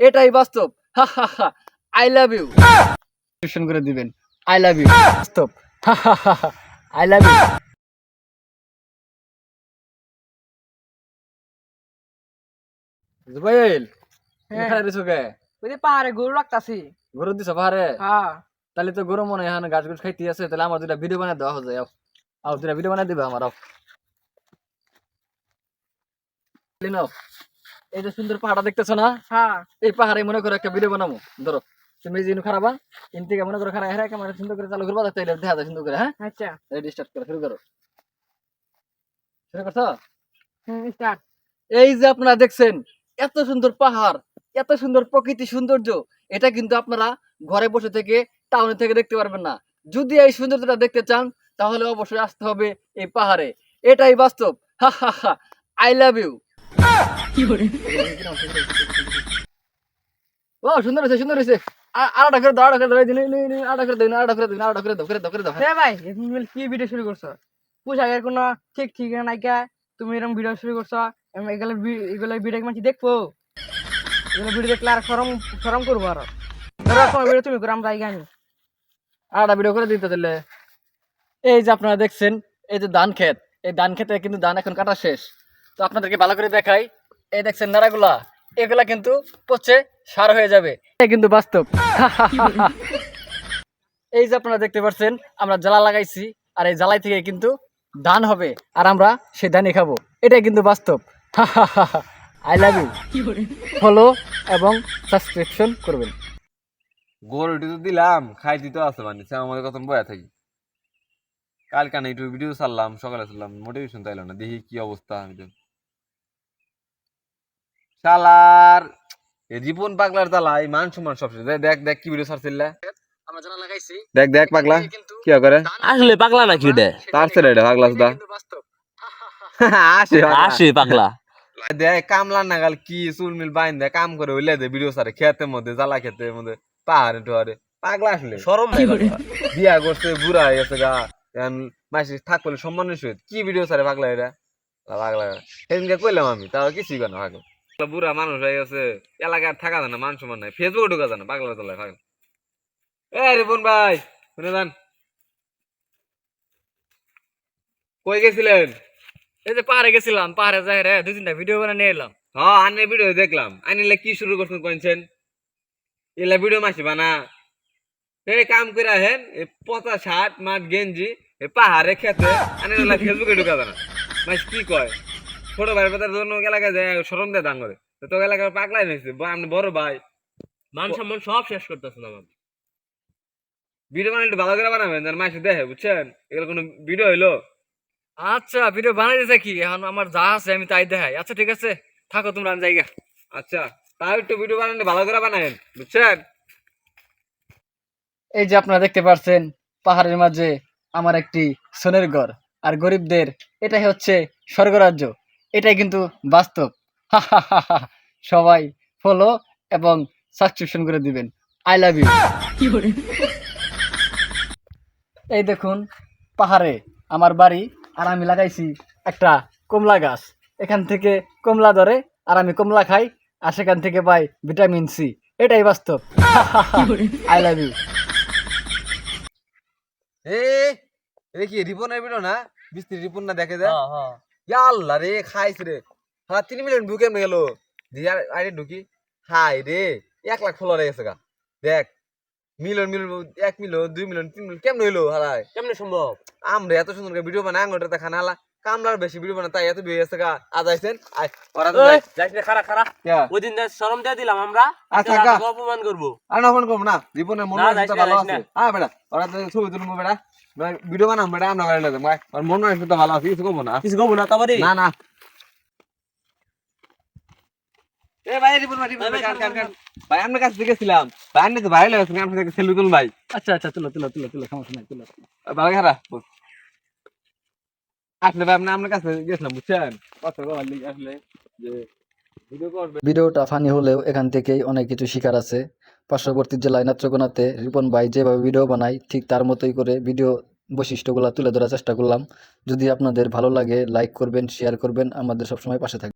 এটাই বাস্তব। হা হা হা, I love you tuition করে দিবেন। আই লাভ ইউ বাস্তব। হা হা হা, আই লাভ ইউ। জুবাইল, তুমি হ্যাঁ, খারাপ দিছো কে? ওই যে পাহাড়ে গরু রাখতাছি। গরু দিছো পাহাড়ে? হ্যাঁ, তাহলে তো গরু মনে হয় এখানে গাছ গুছ খাইতে আছে। তাহলে আমার দুটা ভিডিও বানাই দেওয়া যায়। আও দুটা ভিডিও বানাই দিবে আমার। নাও, এই যে সুন্দর পাহাড়টা দেখতেছো না? হ্যাঁ, এই পাহাড়ে মনে করো একটা ভিডিও বানাবো। ধরো তুমি এই যে খারাপা ইন থেকে মনে করো খারাপ হেরা ক্যামেরা সুন্দর করে চালু করবা, তাহলে দেখা যায় সুন্দর করে। হ্যাঁ, আচ্ছা, রেডি, স্টার্ট করো, শুরু করো। শুরু করছো? স্টার্ট। এই যে আপনারা দেখছেন এত সুন্দর পাহাড়, এত সুন্দর প্রকৃতি সৌন্দর্য, এটা কিন্তু আপনারা ঘরে বসে থেকে টাউনে থেকে দেখতে পারবেন না। যদি এই সৌন্দর্যটা দেখতে চান তাহলে অবশ্যই আসতে হবে এই পাহাড়ে। এটাই বাস্তব। হা হা হা, আই লাভ ইউ। ও সুন্দর হয়েছে, সুন্দর হয়েছে। আড়াটা করে দাও, আড়া করে দাও, আড়া করে দাও, আড়া করে দাও, আড়া করে দাও, করে দাও, করে দাও। হ্যাঁ ভাই, তুমি বলে কি ভিডিও শুরু করছো? পোশাকের কোনো ঠিক ঠিকানা নাই কে? তুমি এরকম ভিডিও শুরু করছো? এগুলো ভিডিও কি মানুষ দেখবো? এগুলো ভিডিও দেখলে আর শরম শরম করবো আরো। ধরো তোমার ভিডিও তুমি করো, আমরা জায়গা নি। আড়া ভিডিও করে দিতে তাহলে। এই যে আপনারা দেখছেন এই যে ধান ক্ষেত, এই ধান ক্ষেতে কিন্তু ধান এখন কাটা শেষ। তো আপনাদেরকে ভালো করে দেখাই। এই দেখছেন নাড়াগুলা, এগুলা কিন্তু পচে সার হয়ে যাবে। এটা কিন্তু বাস্তব। এই যে আপনারা দেখতে পাচ্ছেন আমরা জ্বালা লাগাইছি, আর এই জ্বালাই থেকে কিন্তু ধান হবে, আর আমরা সেই ধানই খাবো। এটাই কিন্তু বাস্তব। I love you. ফলো এবং সাবস্ক্রিপশন করবেন। গরুটি তো দিলাম, খাই দিতে আছে মানে আমাদের কত বয়া থাকি। কাল কানে একটু ভিডিও ছাড়লাম, সকালে ছাড়লাম, মোটিভেশন তাইলো না, দেখি কি অবস্থা। শালার জীবন পাগলার জ্বালাই মান সম্মান সব শেষ। দেখ দেখ কি ভিডিও ছাড়ছিল, আমরা জ্বালা লাগাইছি, দেখ দেখ পাগলা কি করে। আসলে পাগলা নাকি রে? তার ছেলে এটা পাগলা সুদা। কিন্তু বাস্তব। আসে আসে পাগলা। দেখ কামলা নাগাল কি চুল মিল বাইন দেয় কাম করে হইলে দে ভিডিও ছাড়ে খেতের মধ্যে, জ্বালা খেতের মধ্যে, পাহাড়ে টোহারে। পাগলা আসলে শরম নাই পাগলা। বিয়া করছে, বুড়া হয়ে গেছে গা, মাসি থাক বলে সম্মানের সহিত কি ভিডিও ছাড়ে পাগলা এটা। পাগলা সেদিনকে কইলাম আমি, তাও কিছুই কেন পাগলা। বুড়া মানুষ হয়ে গেছে, এলাকায় থাকা যায় না, মান সম্মান নাই, ফেসবুকে ঢোকা যায় না, পাগলা চলায় পাগলা। এ রিপন ভাই শুনে যান, কই গেছিলেন? এই যে পাহাড়ে গেছিলাম, পাহাড়ে যাই রে 2-3টা ভিডিও বানিয়ে নিয়ে এলাম। হ্যাঁ আনে ভিডিও দেখলাম, আনিলে কি শুরু করছেন কইছেন, এলা ভিডিও মাসি বানা। এই কাম করে আহেন, এই পচা শার্ট মাঠ গেঞ্জি, এই পাহাড়ে খেতে আনিলে ফেসবুকে ঢুকা যায় না। মাস কি কয় ছোট ভাই বেতার জন্য এলাকায় যায় শরম দেয় দান করে, তো এলাকায় পাগলাই নিয়েছে আপনি বড় ভাই, মান সম্মান সব শেষ করতেছেন আমার। ভিডিও বানালে একটু ভালো করে বানাবেন যেন মাসি দেখে, বুঝছেন? এগুলো কোনো ভিডিও হইলো? আচ্ছা ভিডিও বানাই দিয়েছে কি, এখন আমার যা আছে আমি তাই দেখাই। আচ্ছা ঠিক আছে, থাকো তোমরা, আমি জায়গা। আচ্ছা তাও একটু ভিডিও বানালে ভালো করে বানাবেন, বুঝছেন? এই যে আপনারা দেখতে পাচ্ছেন পাহাড়ের মাঝে আমার একটি সোনের ঘর, আর গরিবদের এটাই হচ্ছে স্বর্গরাজ্য। এটাই কিন্তু বাস্তব। সবাই ফলো এবং সাবস্ক্রিপশন করে দিবেন। I love you. এই দেখুন পাহাড়ে আমার বাড়ি, আর আমি লাগাইছি একটা কমলা গাছ। এখান থেকে কমলা ধরে, আর আমি কমলা খাই, আর সেখান থেকে পাই ভিটামিন সি। এটাই বাস্তব। I love you. এ কি রিপনের ভিডিও না? মিস্ত্রি রিপন না দেখে যায়। ইয়া আল্লাহ রে, খাইছে রে। হ্যাঁ 3 মিলিয়ন ঢুকে গেল, দিয়ে আরে ঢুকি হাই রে, 1 লাখ ফলোয়ার হয়ে গেছে গা। দেখ million million, 1 million 2 million 3 million কেমন হইলো? হারাই কেমনে সম্ভব? আমরা এত সুন্দর ভিডিও বানাই, আঙুলটা দেখা নালা কামলার বেশি ভিডিও বানাই, তাই এত বিয়ে গেছে গা। আজ আইছেন ওরা তো যাইস রে, খারা খারা। যা ওই দিন শরম দিয়ে দিলাম আমরা, আচ্ছা, আজকে গা। রাতে অপমান করবো। আর না ফোন করবো না, রিপনের মন না, যাইস মানসিকতা না, ভালো যাইস আছে। না। হ্যাঁ বেটা, ওরা তো ছবি তুলবো বেটা, ভিডিও বানাম বেটা, আমরা বাইরে যাবো। আর মন মানসিকতা ভালো আছে, কিছু করবো না। কিছু কবো না তারপরে। না না এ ভাই রিপন ভাই, রিপন ভাই, কান ভাই আপনার কাছে দেখেছিলাম ভাই, আপনি তো ভাইরাল হয়ে গেছেন, আপনার কাছে সেলুন ভাই। আচ্ছা আচ্ছা, তুলো তুলো তুলো তুলো, সমস্যা নাই, তুলো। ভালো খারাপ আসলে ভাই আপনার কাছে গেছিলাম, বুঝছেন? কথা বলার লিগে আসলে যে ভিডিও করবে। ভিডিওটা ফানি হলেও এখান থেকেই অনেক কিছু শিখার আছে। পার্শ্ববর্তী জেলায় নেত্রকোনাতে রিপন ভাই যেভাবে ভিডিও বানায় ঠিক তার মতোই করে ভিডিও বৈশিষ্ট্যগুলো তুলে ধরার চেষ্টা করলাম। যদি আপনাদের ভালো লাগে লাইক করবেন, শেয়ার করবেন, আমাদের সবসময় পাশে থাকবেন।